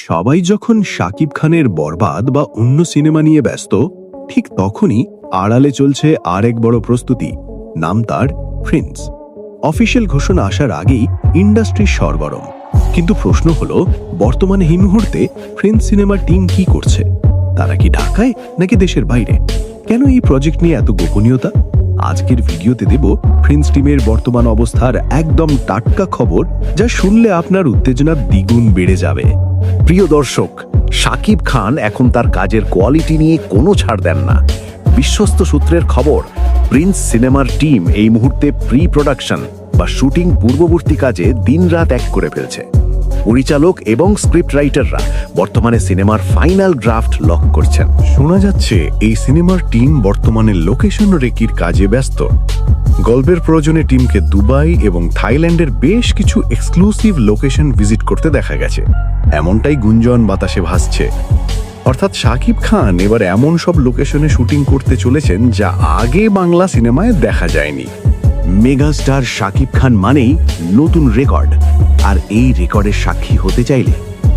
সবাই যখন শাকিব খানের বরবাদ বা অন্য সিনেমা নিয়ে ব্যস্ত, ঠিক তখনই আড়ালে চলছে আরেক বড় প্রস্তুতি। নাম তার প্রিন্স। অফিসিয়াল ঘোষণা আসার আগেই ইন্ডাস্ট্রি সরগরম। কিন্তু প্রশ্ন হলো, বর্তমানে এই মুহূর্তে প্রিন্স সিনেমার টিম কি করছে? তারা কি ঢাকায় নাকি দেশের বাইরে? কেন এই প্রজেক্ট নিয়ে এত গোপনীয়তা? আজকের ভিডিওতে দেব প্রিন্স টিমের বর্তমান অবস্থার একদম টাটকা খবর, যা শুনলে আপনার উত্তেজনা দ্বিগুণ বেড়ে যাবে। প্রিয় দর্শক, শাকিব খান এখন তার কাজের কোয়ালিটি নিয়ে কোনো ছাড় দেন না। বিশ্বস্ত সূত্রের খবর, প্রিন্স সিনেমার টিম এই মুহূর্তে প্রি প্রোডাকশন বা শুটিং পূর্ববর্তী কাজে দিনরাত এক করে ফেলছে। পরিচালক এবং স্ক্রিপ্ট রাইটাররা বর্তমানে সিনেমার ফাইনাল ড্রাফট লক করছেন। শোনা যাচ্ছে এই সিনেমার টিম বর্তমানে লোকেশন রেকির কাজে ব্যস্ত। গল্পের প্রয়োজনে টিমকে দুবাই এবং থাইল্যান্ডের বেশ কিছু এক্সক্লুসিভ লোকেশন ভিজিট করতে দেখা গেছে। এমনটাই গুঞ্জন বাতাসে ভাসছে। অর্থাৎ শাকিব খান এবার এমন সব লোকেশনে শুটিং করতে চলেছেন যা আগে বাংলা সিনেমায় দেখা যায়নি। মেগাস্টার শাকিব খান মানেই নতুন রেকর্ড, আর এই রেকর্ডের সাক্ষী হতে চাইলে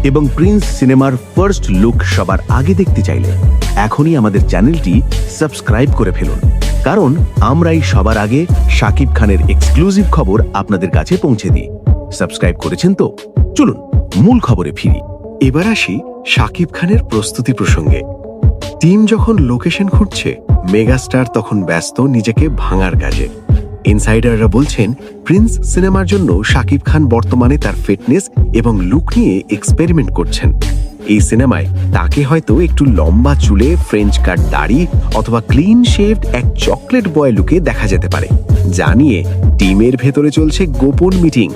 এবং প্রিন্স সিনেমার ফার্স্ট লুক সবার আগে দেখতে চাইলে এখনই আমাদের চ্যানেলটি সাবস্ক্রাইব করে ফেলুন, কারণ আমরাই সবার আগে শাকিব খানের এক্সক্লুসিভ খবর আপনাদের কাছে পৌঁছে দিই। সাবস্ক্রাইব করেছেন তো? চলুন মূল খবরে ফিরি। এবার আসি শাকিব খানের প্রস্তুতি প্রসঙ্গে। টিম যখন লোকেশন খুঁজছে, মেগাস্টার তখন ব্যস্ত নিজেকে ভাঙার কাজে। ইনসাইডাররা বলছেন, প্রিন্স সিনেমার জন্য শাকিব খান বর্তমানে তার ফিটনেস এবং লুক নিয়ে এক্সপেরিমেন্ট করছেন। এই সিনেমায় তাকে হয়তো একটু লম্বা চুলে, ফ্রেঞ্চ কাট দাড়ি অথবা ক্লিন শেভড এক চকলেট বয় লুকে দেখা যেতে পারে, যা নিয়ে টিমের ভেতরে চলছে গোপন মিটিং।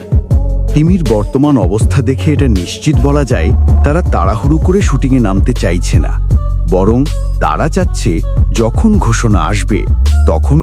টিমের বর্তমান অবস্থা দেখে এটা নিশ্চিত বলা যায়, তারা তাড়াহুড়ো করে শুটিংয়ে নামতে চাইছে না, বরং তারা চাচ্ছে যখন ঘোষণা আসবে তখন